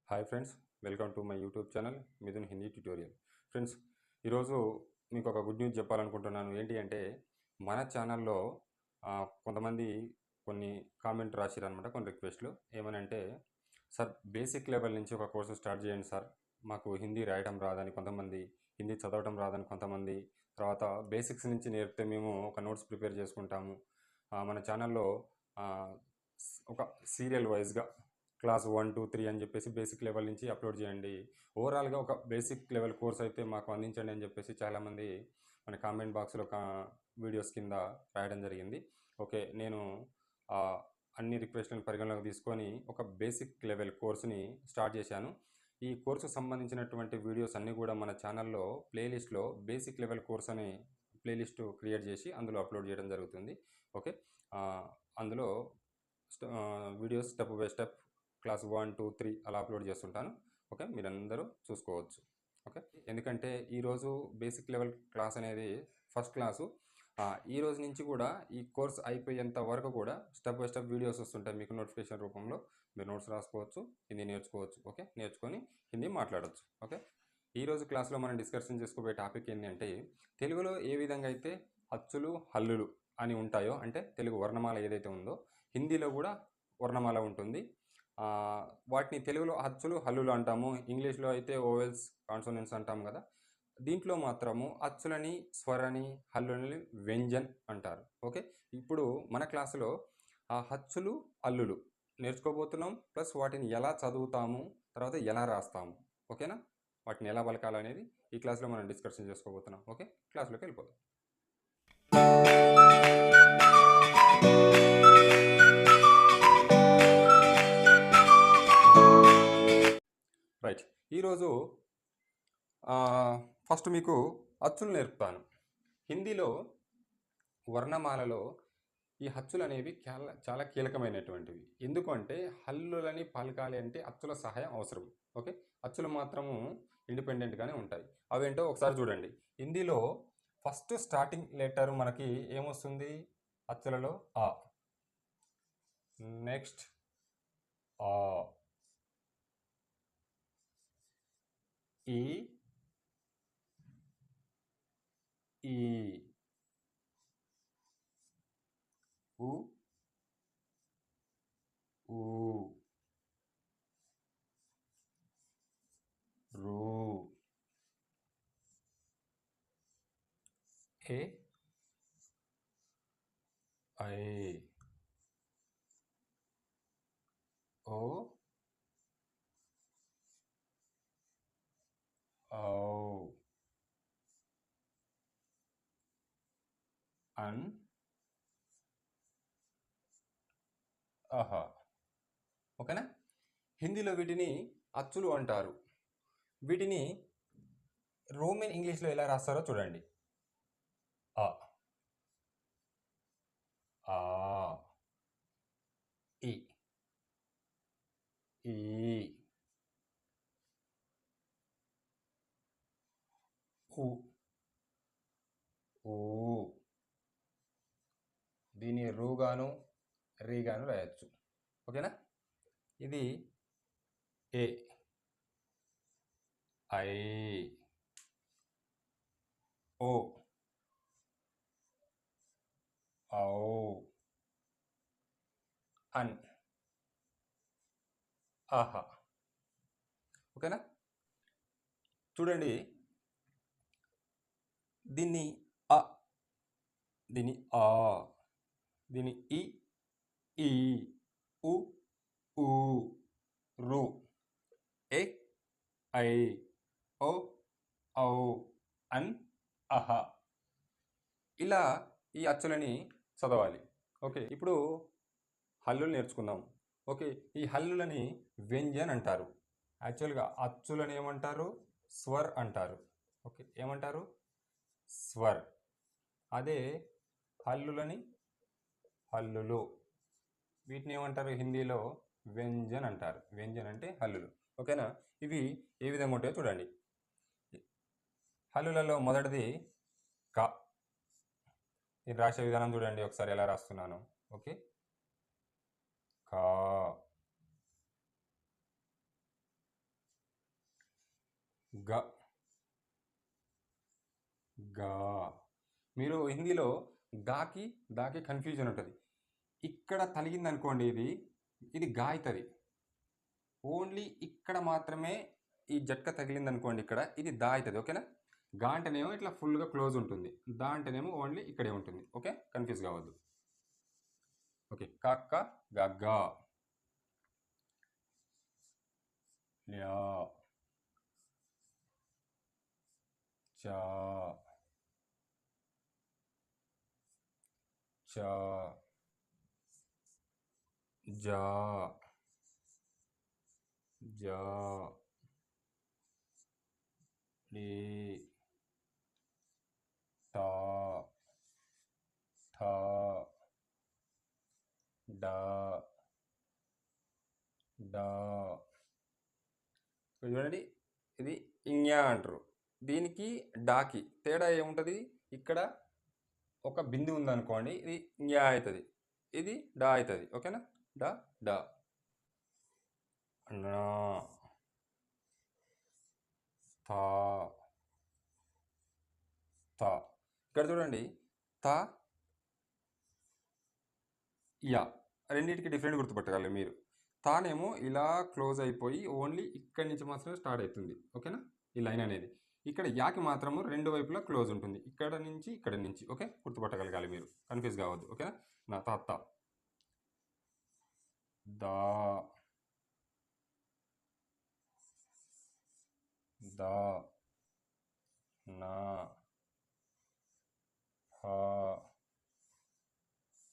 Hi friends, welcome to my YouTube channel Mithun Hindi tutorial. Friends, ఈరోజు మీకు ఒక గుడ్ న్యూస్ చెప్పాలనుకుంటున్నాను. ఏంటి అంటే మన ఛానల్లో కొంతమంది కొన్ని కామెంట్ రాసిరనమాట, కొన్ని రిక్వెస్ట్లు. ఏమనంటే, సార్ బేసిక్ లెవెల్ నుంచి ఒక కోర్సు స్టార్ట్ చేయండి సార్, మాకు హిందీ రాయడం రాదని కొంతమంది, హిందీ చదవడం రాదని కొంతమంది, తర్వాత బేసిక్స్ నుంచి నేర్పితే మేము ఒక నోట్స్ ప్రిపేర్ చేసుకుంటాము. మన ఛానల్లో ఒక సీరియల్ వైజ్గా క్లాస్ 1, 2, 3 అని చెప్పేసి బేసిక్ లెవెల్ నుంచి అప్లోడ్ చేయండి. ఓవరాల్గా ఒక బేసిక్ లెవెల్ కోర్స్ అయితే మాకు అందించండి అని చెప్పేసి చాలామంది మన కామెంట్ బాక్స్లో వీడియోస్ కింద రాయడం జరిగింది. ఓకే, నేను అన్ని రిక్వెస్ట్లను పరిగణలోకి తీసుకొని ఒక బేసిక్ లెవెల్ కోర్సుని స్టార్ట్ చేశాను. ఈ కోర్సు సంబంధించినటువంటి వీడియోస్ అన్నీ కూడా మన ఛానల్లో ప్లేలిస్ట్లో బేసిక్ లెవెల్ కోర్స్ అనే ప్లేలిస్ట్ క్రియేట్ చేసి అందులో అప్లోడ్ చేయడం జరుగుతుంది. ఓకే, అందులో videos step by step class 1, 2, 3 అలా అప్లోడ్ చేస్తుంటాను. ఓకే, మీరందరూ చూసుకోవచ్చు. ఓకే, ఎందుకంటే ఈరోజు బేసిక్ లెవెల్ క్లాస్ అనేది ఫస్ట్ క్లాసు. ఈ రోజు నుంచి కూడా ఈ కోర్స్ అయిపోయేంత వరకు కూడా స్టెప్ బై స్టెప్ వీడియోస్ వస్తుంటాయి మీకు నోటిఫికేషన్ రూపంలో. మీరు నోట్స్ రాసుకోవచ్చు, హిందీ నేర్చుకోవచ్చు. ఓకే, నేర్చుకొని హిందీ మాట్లాడవచ్చు. ఓకే, ఈరోజు క్లాస్లో మనం డిస్కషన్ చేసుకోబోయే టాపిక్ ఏంటంటే, తెలుగులో ఏ విధంగా అయితే అచ్చులు హల్లులు అని ఉంటాయో, అంటే తెలుగు వర్ణమాల ఏదైతే ఉందో హిందీలో కూడా వర్ణమాల ఉంటుంది. వాటిని తెలుగులో అచ్చులు హల్లులు అంటాము, ఇంగ్లీష్లో అయితే ఓవెల్స్ కాన్సోనెంట్స్ అంటాం కదా. దీంట్లో మాత్రము అచ్చులని స్వరని హల్లులని వ్యంజన్ అంటారు. ఓకే, ఇప్పుడు మన క్లాసులో ఆ అచ్చులు హల్లులు నేర్చుకోబోతున్నాం, ప్లస్ వాటిని ఎలా చదువుతాము, తర్వాత ఎలా రాస్తాము. ఓకేనా, వాటిని ఎలా పలకాలనేది ఈ క్లాస్లో మనం డిస్కషన్ చేసుకోబోతున్నాం. ఓకే, క్లాస్లోకి వెళ్ళిపోదాం. రైట్, ఈరోజు ఫస్ట్ మీకు అచ్చులు నేర్పుతాను. హిందీలో వర్ణమాలలో ఈ అచ్చులు అనేవి చాలా కీలకమైనటువంటివి. ఎందుకంటే హల్లులని పలకాలి అంటే అచ్చుల సహాయం అవసరం. ఓకే, అచ్చులు మాత్రము ఇండిపెండెంట్గానే ఉంటాయి. అవేంటో ఒకసారి చూడండి. హిందీలో ఫస్ట్ స్టార్టింగ్ లెటర్ మనకి ఏమొస్తుంది అచ్చులలో? ఆ. నెక్స్ట్ ఆ, ఈ, ఈ, ఉ, ఊ, రు, ఏ, ఐ, ఓ, ఔ, అన్, ఆహా. ఓకేనా, హిందీలో వీటిని అచ్చులు అంటారు. వీటిని రోమన్ ఇంగ్లీష్లో ఎలా రాస్తారో చూడండి. ఆ, ఆ, ఈ, ఈ, ఉ, ఊ. దీన్ని రూగాను రీగాను రాయొచ్చు. ఓకేనా, ఇది ఏ, ఐ, ఓ, ఔ, అన్, ఆహా. ఓకేనా, చూడండి. దీన్ని అ, దీన్ని ఆ, దీన్ని ఈ, ఈ, ఉ, ఊ, రు, ఏ, ఐ, ఓ, ఔ, అన్, అహ. ఇలా ఈ అచ్చులని చదవాలి. ఓకే, ఇప్పుడు హల్లులు నేర్చుకుందాం. ఓకే, ఈ హల్లులని వ్యంజన్ అంటారు. యాక్చువల్గా అచ్చులని ఏమంటారు? స్వర్ అంటారు. ఓకే, ఏమంటారు? స్వర్. అదే హల్లులని హల్లులు. వీటిని ఏమంటారు హిందీలో? వ్యంజన్ అంటారు. వ్యంజన్ అంటే హల్లులు. ఓకేనా, ఇవి ఏ విధంగా ఉంటాయో చూడండి. హల్లులలో మొదటిది క. ఇది రాసే విధానం చూడండి ఒకసారి ఎలా రాస్తున్నాను. ఓకే, కా, గ గా. మీరు హిందీలో గాకి దాకి కన్ఫ్యూజన్ ఉంటుంది. ఇక్కడ తలిగింది అనుకోండి, ఇది గా అవుతుంది. ఓన్లీ ఇక్కడ మాత్రమే ఈ జట్క తగిలింది అనుకోండి, ఇక్కడ ఇది దా అవుతుంది. ఓకేనా? గా అంటేనేమో ఇట్లా ఫుల్గా క్లోజ్ ఉంటుంది, దా అంటేనేమో ఓన్లీ ఇక్కడే ఉంటుంది. ఓకే, కన్ఫ్యూజ్ కావద్దు. ఓకే, కక్క గగ్గ ల్యా చా చా జా జా డి టా ఠా డా డా. చూడండి, ఇది ఇంగ్యా అంటారు. దీనికి డాకి తేడా ఏముంటుంది? ఇక్కడ ఒక బిందు ఉందనుకోండి, ఇది ఇంగ్యా అవుతుంది, ఇది డా అవుతుంది. ఓకేనా? డా డా నా తా తా. ఇక్కడ చూడండి, తా యా రెండింటికి డిఫరెంట్ గుర్తుపట్టగలరు మీరు. తానేమో ఇలా క్లోజ్ అయిపోయి ఓన్లీ ఇక్కడి నుంచి మాత్రమే స్టార్ట్ అవుతుంది. ఓకేనా? ఈ లైన్ అనేది. ఇక్కడ యాకి మాత్రము రెండు వైపులా క్లోజ్ ఉంటుంది, ఇక్కడ నుంచి ఇక్కడ నుంచి. ఓకే, గుర్తుపట్టగలగాలి మీరు, కన్ఫ్యూజ్ కావద్దు. ఓకేనా? నా తాత దా దా నా ఫా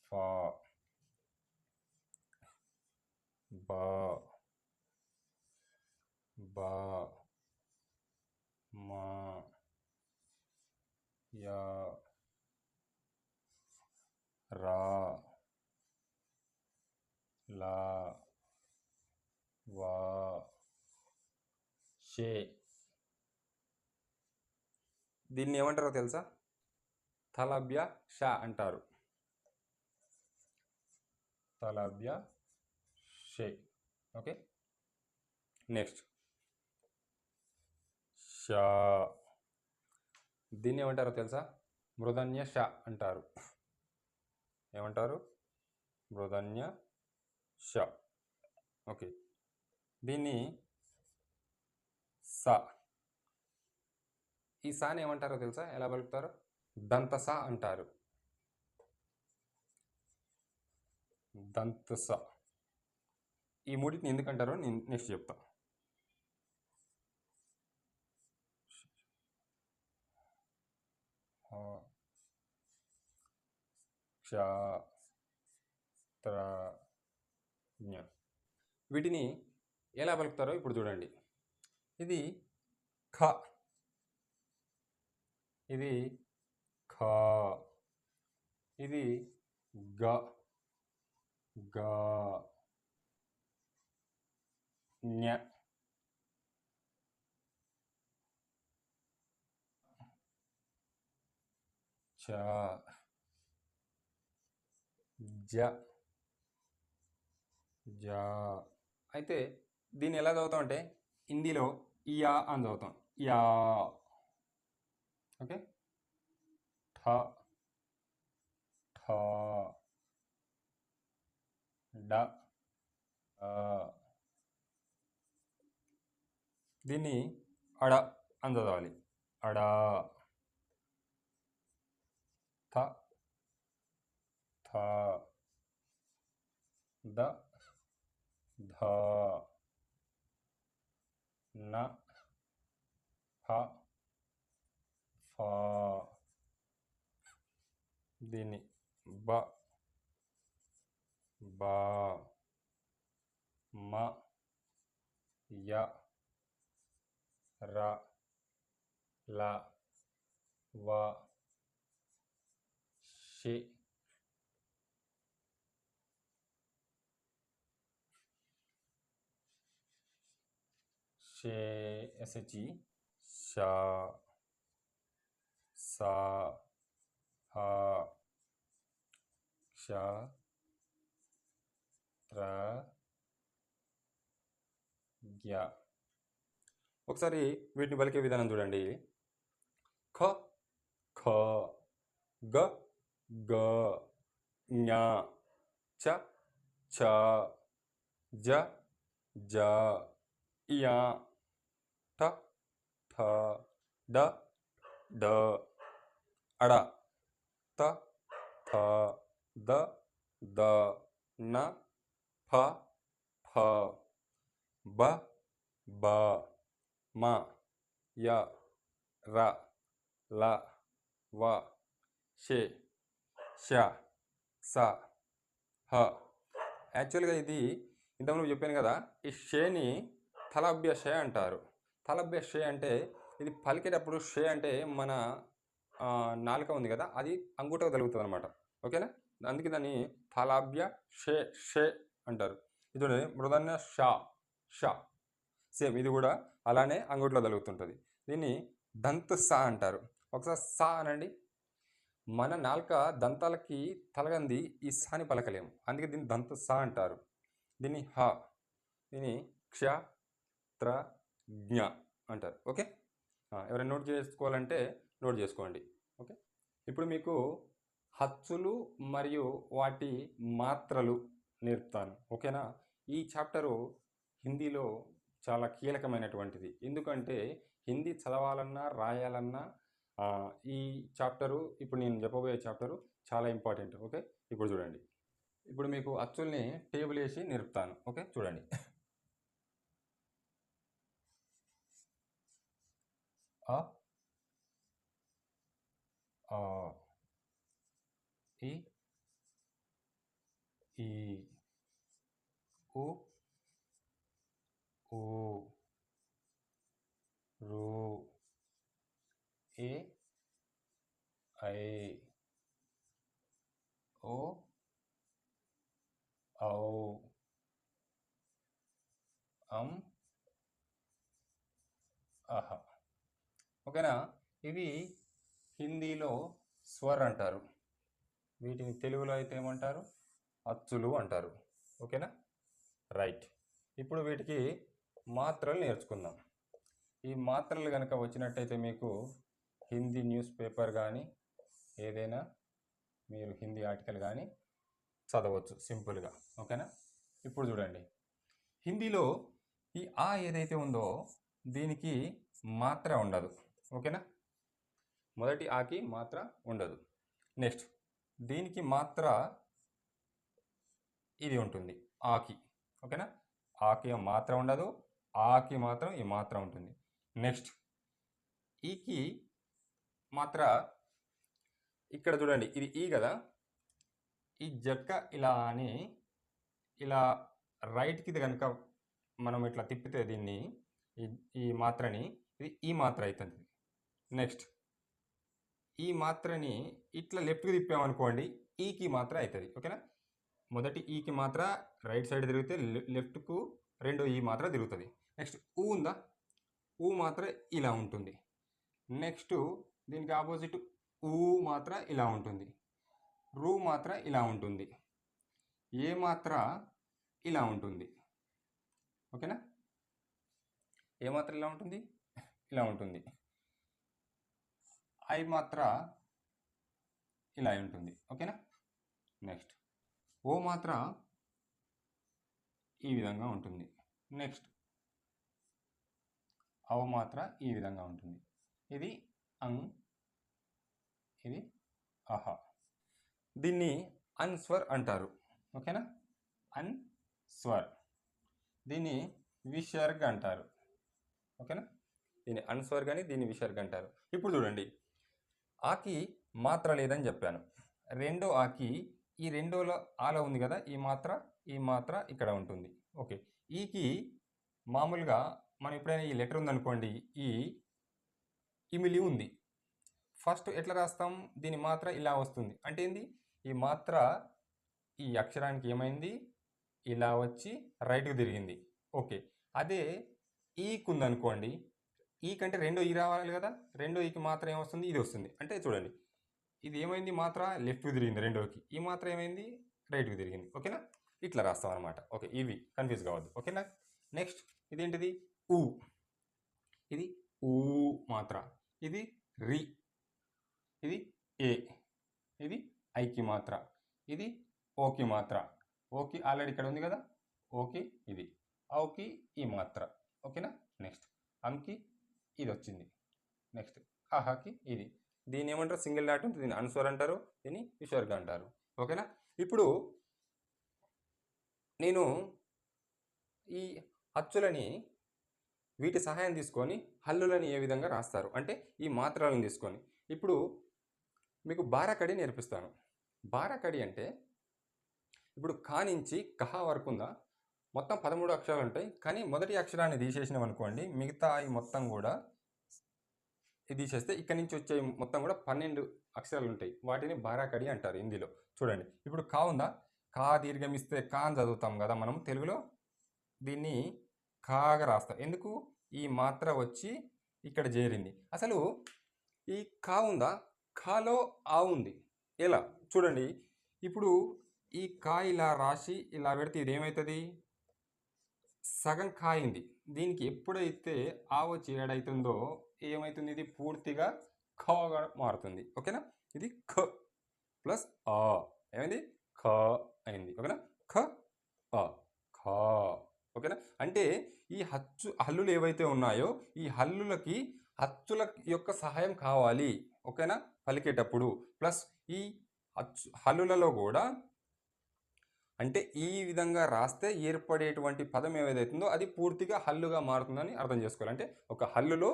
ఫా బా బా మా యా రా లా వా షే. దీన్ని ఏమంటారో తెలుసా? తలభ్య షా అంటారు. తలభ్య షే. Okay, next Shah. దీన్ని ఏమంటారో తెలుసా? మృదన్య షా అంటారు. ఏమంటారు? మృదన్య షా. ఓకే, దీన్ని సా. ఈ సాని ఏమంటారో తెలుసా? ఎలా పలుకుతారో? దంతస అంటారు. దంతస. ఈ మూడింటిని ఎందుకంటారో నేను నెక్స్ట్ చెప్తా. క్ష త్ర జ్ఞ. వీటిని ఎలా పలుకుతారో ఇప్పుడు చూడండి. ఇది ఖ, ఇది ఖ, ఇది గ గా జ్ఞ చ జ జా. అయితే దీన్ని ఎలా చదువుతాం అంటే హిందీలో ఇయా అని చదువుతాం. యా. ఓకే, ఠ ఠ డ దీన్ని అడ అని చదవాలి. అడా. థ థ ద ధ న ఫ ఫ. దీన్ని బ బా మ య ర ల వ షి. షే ఎస్హెచ్ఈ షా సా హా క్ష త్ర జ్ఞ. ఒకసారి వీటిని పలికే విధానం చూడండి. ఖ ఖ, గ గ, ఞ చ ఛ, జ జ, య ఠ ఠ, డ డ, అడ త థ, ద ద, న ఫ ఫ, బ బ, మ య ర, ల వ, షే ష, స, హ. యాక్చువల్గా ఇది ఇంతకుముందు చెప్పాను కదా, ఈ షేని తలభ్య షే అంటారు. తలభ్య షే అంటే ఇది పలికేటప్పుడు షే అంటే మన నాలుక ఉంది కదా, అది అంగుటకు తగులుతుంది అనమాట. ఓకేనా, అందుకే దాన్ని తలాభ్య షే షే అంటారు. ఇది చూడండి, మృదన్య షా షా, సేమ్ ఇది కూడా అలానే అంగుట్లో తగులుతుంటుంది. దీన్ని దంత సా అంటారు. ఒకసారి సా అనండి. మన నాలుక దంతాలకి తలగంది ఈ సాని పలకలేము, అందుకే దీన్ని దంత సా అంటారు. దీన్ని హ, దీన్ని క్ష త్ర జ్ఞ అంటారు. ఓకే, ఎవరైనా నోట్ చేసుకోవాలంటే నోట్ చేసుకోండి. ఓకే, ఇప్పుడు మీకు హచ్చులు మరియు వాటి మాత్రలు నేర్పుతాను. ఓకేనా, ఈ చాప్టరు హిందీలో చాలా కీలకమైనటువంటిది. ఎందుకంటే హిందీ చదవాలన్నా రాయాలన్నా ఈ చాప్టరు, ఇప్పుడు నేను చెప్పబోయే చాప్టరు చాలా ఇంపార్టెంట్. ఓకే, ఇప్పుడు చూడండి. ఇప్పుడు మీకు అచ్చుల్ని టేబుల్ వేసి నేర్పుతాను. ఓకే, చూడండి. అ ఆ, ఇ ఈ, ఉ ఊ, రు, ఏ ఐ, ఓ ఔ, అం అహ. ఓకేనా, ఇవి హిందీలో స్వర్ అంటారు. వీటిని తెలుగులో అయితే ఏమంటారు? అచ్చులు అంటారు. ఓకేనా, రైట్. ఇప్పుడు వీటికి మాత్రలు నేర్చుకుందాం. ఈ మాత్రలు కనుక వచ్చినట్టయితే మీకు హిందీ న్యూస్ పేపర్ కానీ ఏదైనా మీరు హిందీ ఆర్టికల్ కానీ చదవచ్చు సింపుల్గా. ఓకేనా, ఇప్పుడు చూడండి. హిందీలో ఈ ఆ ఏదైతే ఉందో దీనికి మాత్ర ఉండదు. ఓకేనా, మొదటి ఆకి మాత్ర ఉండదు. నెక్స్ట్ దీనికి మాత్ర ఇది ఉంటుంది, ఆకి. ఓకేనా, ఆకి మాత్ర ఉండదు, ఆకి మాత్రం ఈ మాత్ర ఉంటుంది. నెక్స్ట్ ఈకి మాత్ర ఇక్కడ చూడండి, ఇది ఈ కదా, ఈ జట్క ఇలా అని ఇలా రైట్కి కనుక మనం ఇట్లా తిప్పితే దీన్ని ఈ మాత్రని ఇది ఈ మాత్ర అవుతుంది. నెక్స్ట్ ఈ మాత్రని ఇట్లా లెఫ్ట్కి తిప్పామనుకోండి, ఈకి మాత్ర అవుతుంది. ఓకేనా, మొదటి ఈకి మాత్ర రైట్ సైడ్ తిరిగితే లెఫ్ట్కు రెండో ఈ మాత్ర తిరుగుతుంది. నెక్స్ట్ ఊ ఉందా, ఊ మాత్ర ఇలా ఉంటుంది. నెక్స్ట్ దీనికి ఆపోజిట్ ఊ మాత్ర ఇలా ఉంటుంది, రూ మాత్ర ఇలా ఉంటుంది, ఏ మాత్ర ఇలా ఉంటుంది. ఓకేనా, ఏ మాత్ర ఇలా ఉంటుంది, ఇలా ఉంటుంది. ఐ మాత్ర ఇలా ఉంటుంది. ఓకేనా, నెక్స్ట్ ఓ మాత్ర ఈ విధంగా ఉంటుంది. నెక్స్ట్ ఔ మాత్ర ఈ విధంగా ఉంటుంది. ఇది అం, ఇది అహ. దీన్ని అన్స్వర్ అంటారు. ఓకేనా, అన్స్వర్. దీన్ని విసర్గ అంటారు. ఓకేనా, దీన్ని అన్స్వర్ కానీ దీన్ని విసర్గ అంటారు. ఇప్పుడు చూడండి, ఆకి మాత్ర లేదని చెప్పాను. రెండో ఆకి ఈ రెండోలో ఆలో ఉంది కదా, ఈ మాత్ర ఇక్కడ ఉంటుంది. ఓకే, ఈకి మామూలుగా మనం ఎప్పుడైనా ఈ లెటర్ ఉందనుకోండి, ఈ ఇమిలి ఉంది, ఫస్ట్ ఎట్లా రాస్తాం, దీని మాత్ర ఇలా వస్తుంది. అంటే ఏంది, ఈ మాత్ర ఈ అక్షరానికి ఏమైంది, ఇలా వచ్చి రైట్కి తిరిగింది. ఓకే, అదే ఈకి ఉందనుకోండి, ఈ కంటే రెండో ఈ రావాలి కదా, రెండో ఈకి మాత్రం ఏమొస్తుంది, ఇది వస్తుంది. అంటే చూడండి, ఇది ఏమైంది, మాత్ర లెఫ్ట్కి తిరిగింది, రెండోకి ఈ మాత్రం ఏమైంది, రైట్కి తిరిగింది. ఓకేనా, ఇట్లా రాస్తాం అనమాట. ఓకే, ఇవి కన్ఫ్యూజ్ కావద్దు. ఓకేనా, నెక్స్ట్ ఇదేంటిది, ఊ. ఇది ఊ మాత్ర, ఇది రి, ఇది ఏ, ఇది ఐకి మాత్ర, ఇది ఓకి మాత్ర. ఓకి ఆల్రెడీ ఇక్కడ ఉంది కదా, ఓకి ఇది, ఔకి ఈ మాత్ర. ఓకేనా. నెక్స్ట్ అంకి ఇది వచ్చింది. నెక్స్ట్ ఆహాకి ఇది. దీన్ని ఏమంటారు? సింగిల్ డాట్ ఉంటుంది, దీన్ని అనుస్వర్ అంటారు, దీన్ని విసర్గ అంటారు. ఓకేనా. ఇప్పుడు నేను ఈ అచ్చులని వీటి సహాయం తీసుకొని హల్లులని ఏ విధంగా రాస్తారు అంటే ఈ మాత్రలను తీసుకొని ఇప్పుడు మీకు బారకడి నేర్పిస్తాను. బారకడి అంటే ఇప్పుడు కా నుంచి కహ వరకు ఉందా, మొత్తం 13 అక్షరాలు ఉంటాయి. కానీ మొదటి అక్షరాన్ని తీసేసినాం అనుకోండి, మిగతా ఈ మొత్తం కూడా ఇది తీసేస్తే ఇక్కడ నుంచి వచ్చే మొత్తం కూడా 12 అక్షరాలు ఉంటాయి. వాటిని బారాకడి అంటారు హిందీలో. చూడండి, ఇప్పుడు కా ఉందా, కా దీర్ఘమిస్తే కా అని చదువుతాం కదా మనం తెలుగులో, దీన్ని కాగా రాస్తాం. ఎందుకు? ఈ మాత్ర వచ్చి ఇక్కడ చేరింది. అసలు ఈ కా ఉందా, కాలో ఆ ఉంది. ఎలా చూడండి, ఇప్పుడు ఈ కా ఇలా రాసి ఇలా పెడితే ఇది ఏమవుతుంది? సగం కాయింది. దీనికి ఎప్పుడైతే ఆ వచ్చి ఏడవుతుందో ఏమవుతుంది? ఇది పూర్తిగా ఖగా మారుతుంది. ఓకేనా. ఇది ఖ ప్లస్ ఆ ఏమైంది? ఖ అయింది. ఓకేనా. ఖ ఆ ఖా. ఓకేనా. అంటే ఈ హల్లులు ఏవైతే ఉన్నాయో ఈ హల్లులకి అచ్చుల యొక్క సహాయం కావాలి. ఓకేనా. పలికేటప్పుడు ప్లస్ ఈ హల్లులలో కూడా అంటే ఈ విధంగా రాస్తే ఏర్పడేటువంటి పదం ఏదైతుందో అది పూర్తిగా హల్లుగా మారుతుందని అర్థం చేసుకోవాలి. అంటే ఒక హల్లులో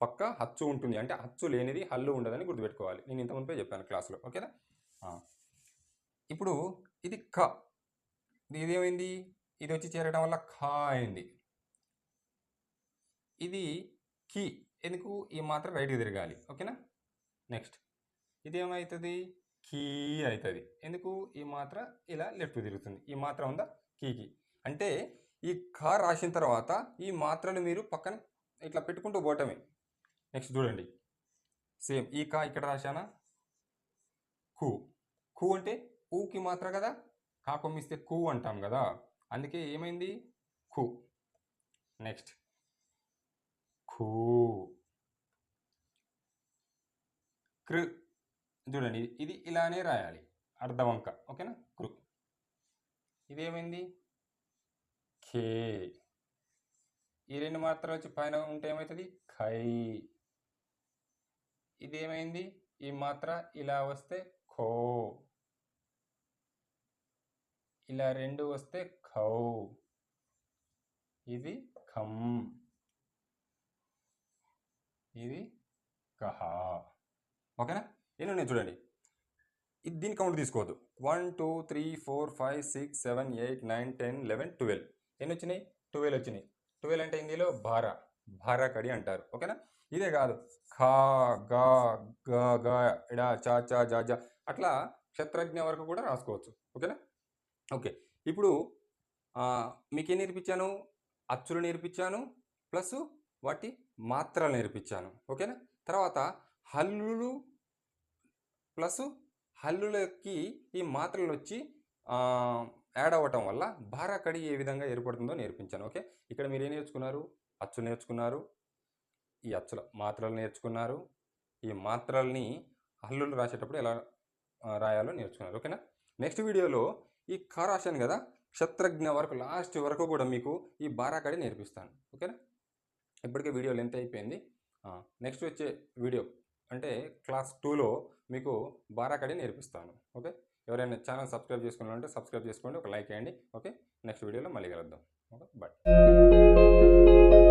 పక్క హచ్చు ఉంటుంది, అంటే హచ్చు లేనిది హల్లు ఉండదని గుర్తుపెట్టుకోవాలి. నేను ఇంతకుముందే చెప్పాను క్లాస్లో. ఓకేనా. ఇప్పుడు ఇది క, ఇది ఏమైంది? ఇది వచ్చి చేరడం వల్ల ఖా అయింది. ఇది కి, ఎందుకు? ఈ మాత్రం రైట్కి తిరగాలి. ఓకేనా. నెక్స్ట్ ఇది ఏమవుతుంది? కీ అవుతుంది. ఎందుకు? ఈ మాత్ర ఇలా లెఫ్ట్ తిరుగుతుంది. ఈ మాత్ర ఉందా కీకి. అంటే ఈ కా రాసిన తర్వాత ఈ మాత్రలు మీరు పక్కన ఇట్లా పెట్టుకుంటూ పోవటమే. నెక్స్ట్ చూడండి, సేమ్ ఈ కా ఇక్కడ రాశానా, కు. కు అంటే ఊకి మాత్ర కదా, కా కొమ్మిస్తే కు అంటాం కదా, అందుకే ఏమైంది? కు. నెక్స్ట్ ఖూ. కృ. చూడండి, ఇది ఇలానే రాయాలి, అర్ధవంక. ఓకేనా. కృ. ఇదేమైంది? ఖే. ఈ రెండు మాత్రలు వచ్చి పైన ఉంటే ఏమవుతుంది? ఖై. ఇదేమైంది? ఈ మాత్ర ఇలా వస్తే ఖో, ఇలా రెండు వస్తే ఖౌ. ఇది ఖం, ఇది కహ. ఓకేనా. ఎన్ని చూడండి, ఇది దీని కౌంట్ తీసుకోవద్దు. 1 2 3 4 5 6 7 8 9 10 11 12. ఎన్ని వచ్చినాయి? 12 వచ్చినాయి. 12 అంటే హిందీలో భారా, భారాకడి అంటారు. ఓకేనా. ఇదే కాదు, ఖా గా గ గ ఇడా చా చా జా జా అట్లా క్షత్రజ్ఞ వరకు కూడా రాసుకోవచ్చు. ఓకేనా. ఓకే. ఇప్పుడు మీకేం నేర్పించాను? అచ్చులు నేర్పించాను, ప్లస్ వాటి మాత్రలు నేర్పించాను. ఓకేనా. తర్వాత హల్లులు ప్లస్ హల్లులకి ఈ మాత్రలు వచ్చి యాడ్ అవ్వటం వల్ల బారాకడి ఏ విధంగా ఏర్పడుతుందో నేర్పించాను. ఓకే. ఇక్కడ మీరు ఏం నేర్చుకున్నారు? అచ్చు నేర్చుకున్నారు, ఈ అచ్చుల మాత్రలు నేర్చుకున్నారు, ఈ మాత్రల్ని హల్లులు రాసేటప్పుడు ఎలా రాయాలో నేర్చుకున్నారు. ఓకేనా. నెక్స్ట్ వీడియోలో ఈ కా రాశాను కదా, క్షత్రజ్ఞ వరకు లాస్ట్ వరకు కూడా మీకు ఈ బారాకడి నేర్పిస్తాను. ఓకేనా. ఇప్పటికే వీడియో లెంత్ అయిపోయింది. నెక్స్ట్ వచ్చే వీడియో అంటే క్లాస్ 2లో మీకు బారాకడి నేర్పిస్తాను. ఓకే. ఎవరైనా ఛానల్ సబ్స్క్రైబ్ చేసుకోవాలంటే సబ్స్క్రైబ్ చేసుకోండి, ఒక లైక్ వేయండి. ఓకే. నెక్స్ట్ వీడియోలో మళ్ళీ కలుద్దాం. ఓకే. బాయ్.